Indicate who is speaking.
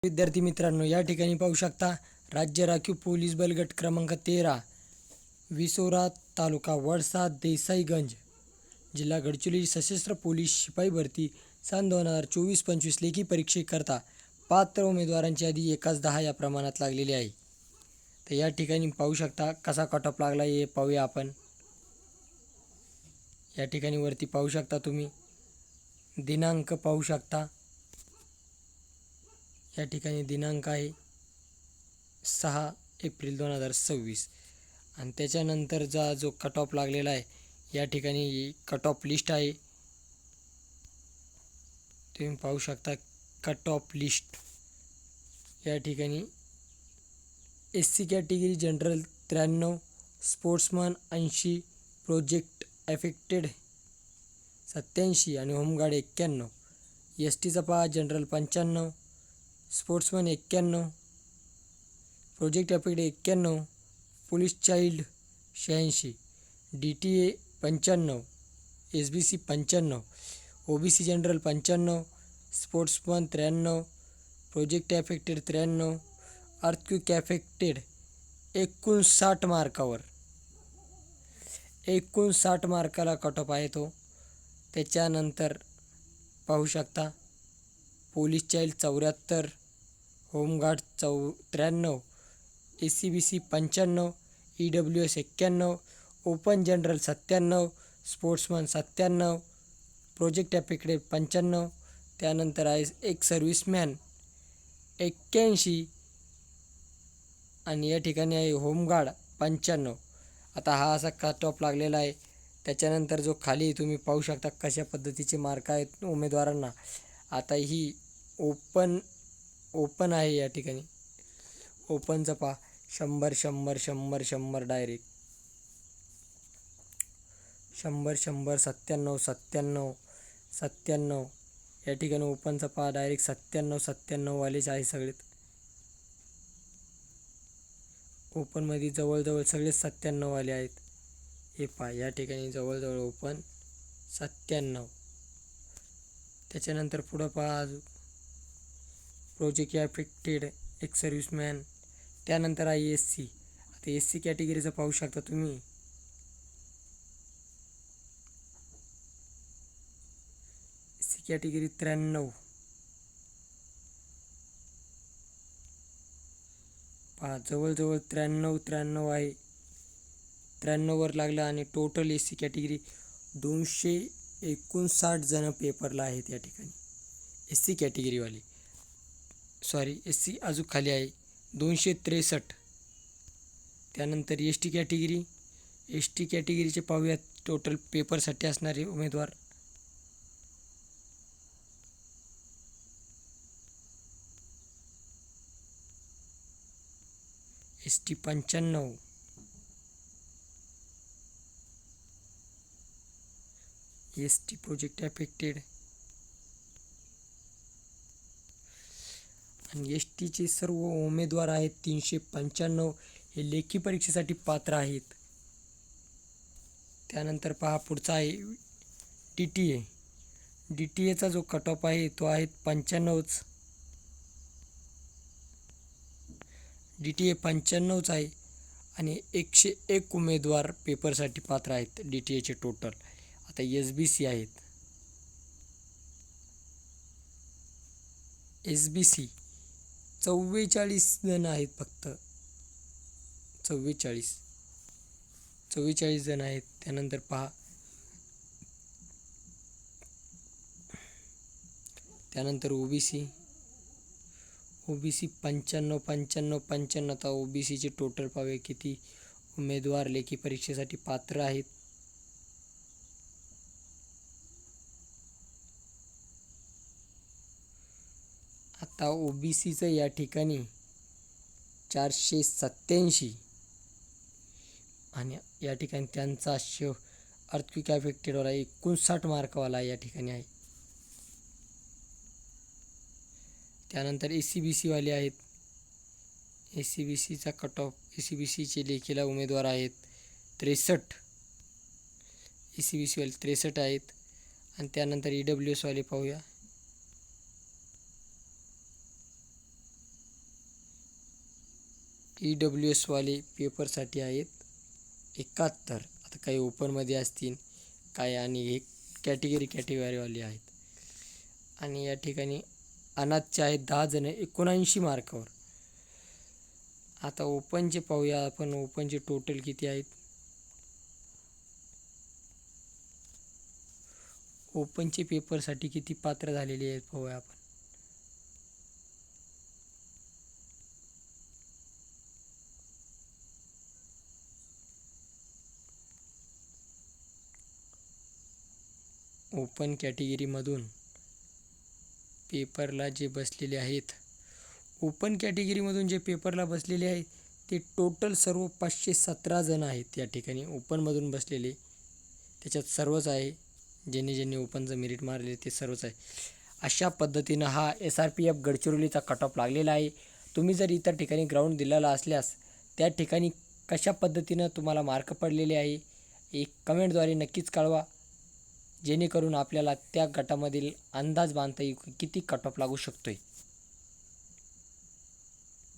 Speaker 1: विद्यार्थी मित्रांनो, या ठिकाणी पाहू शकता राज्य राखीव पोलीस बल गट क्रमांक 13 विसोरा तालुका वडसा देसाईगंज जिल्हा गडचिरोली सशस्त्र पोलीस शिपाई भरती सन 2024-25 लेखी परीक्षेकरता पात्र उमेदवारांची यादी 1:10 या प्रमाणात लागलेली आहे. तर या ठिकाणी पाहू शकता कसा कट ऑफ लागला हे पाहूया आपण. या ठिकाणी वरती पाहू शकता तुम्ही दिनांक पाहू शकता. या ठिकाणी दिनांक आहे 6 एप्रिल 2026 आणि त्याच्यानंतर जो कट ऑफ लागलेला आहे या ठिकाणी कट ऑफ लिस्ट आहे. तुम्ही पाहू शकता कट ऑफ लिस्ट. या ठिकाणी SC category general 93, sportsman 80, project affected 87 आणि होमगार्ड 91. STचा पहा general 95, sportsman 91, project affected 91, police child 86, DTA 95, SBC 95, OBC general 95, sportsman 93, project affected 93, earthquake affected 59 मार्कावर 59 मार्काला कट ऑफ आहे तो. त्याच्यानंतर पाहू शकता police child 74, home guard 93, SCBC 95, EWS 91, open general 97, sportsman 97, project affected 95. त्यानंतर आहे एक सर्व्हिसमॅन 81 आणि या ठिकाणी आहे होमगार्ड 95. आता हा असा कट ऑफ लागलेला आहे. त्याच्यानंतर जो खाली तुम्ही पाहू शकता कशा पद्धतीचे मार्क आहेत उमेदवारांना. आता ही ओपन आहे. या ठिकाणी ओपनचं पहा 100 100 100 100 डायरेक्ट 100 100 97 97 97. या ठिकाणी ओपनचं पहा डायरेक्ट 97 97 वालेच आहे सगळे. ओपनमध्ये जवळजवळ सगळेच 97 वाले आहेत. हे पहा या ठिकाणी जवळजवळ ओपन 97. त्याच्यानंतर पुढं पहा प्रोजेक्ट अफेक्टेड एक सर्व्हिसमॅन. त्यानंतर आहे SC. आता SC कॅटेगरीचं पाहू शकता तुम्ही. SC कॅटेगरी 93 पहा जवळजवळ 93 आहे. 93 वर लागलं आणि टोटल SC कॅटेगरी 259 जण पेपरला आहेत. या ठिकाणी SC कॅटेगरीवाले SC अजून खाली आहे 263. त्यानंतर ST कॅटेगरीचे पाहूयात टोटल पेपरसाठी असणारे उमेदवार. ST 95, ST प्रोजेक्ट अफेक्टेड आणि STचे सर्व उमेदवार आहेत 395 हे लेखी परीक्षेसाठी पात्र आहेत. त्यानंतर पहा पुढचा आहे DTA जो कट ऑफ आहे तो आहे 95. DTA 95 आहे आणि 101 उमेदवार पेपरसाठी पात्र आहेत DTAचे टोटल. आता SBC आहेत. SBC 44 जण आहेत फक्त 44 जण आहेत. त्यानंतर पहा त्यानंतर OBC 95 95 95. आता OBCचे टोटल पाहूया किती उमेदवार लेखी परीक्षेसाठी पात्र आहेत. आता OBCचं या ठिकाणी 487 आणि या ठिकाणी त्यांचा अर्थक्वेक अफेक्टेडवाला 59 मार्कवाला या ठिकाणी आहे. त्यानंतर SCBC वाले आहेत. SCBCचा कट ऑफ SCBCचे लेखीला उमेदवार आहेत 63. SCBC वाले 63 आहेत. आणि त्यानंतर EWS वाले पाहूया EWSवाले पेपरसाठी आहेत 71. आता काही ओपनमध्ये असतील काही आणि हे कॅटेगरीवाले आहेत. आणि या ठिकाणी अनाथचे आहेत 10 जण 79 मार्कावर. आता ओपनचे पाहूया आपण. ओपनचे टोटल किती आहेत. ओपनचे पेपरसाठी किती पात्र झालेले आहेत पाहूया आपण. ओपन कॅटेगरीमधून पेपरला जे बसलेले आहेत, ओपन कॅटेगरीमधून जे पेपरला बसलेले आहेत ते टोटल सर्व 517 जण आहेत या ठिकाणी ओपनमधून बसलेले. त्याच्यात सर्वच आहे, ज्यांनी ओपनचं मेरिट मारले ते सर्वच आहे. अशा पद्धतीनं हा SRPF गडचिरोलीचा कट ऑफ लागलेला आहे. तुम्ही जर इतर ठिकाणी ग्राउंड दिलेला असल्यास त्या ठिकाणी कशा पद्धतीनं तुम्हाला मार्क पडलेले आहे एक कमेंटद्वारे नक्कीच कळवा, जेणेकरून आपल्याला त्या गटामधील अंदाज बांधता येईल किती कट ऑफ लागू शकतोय.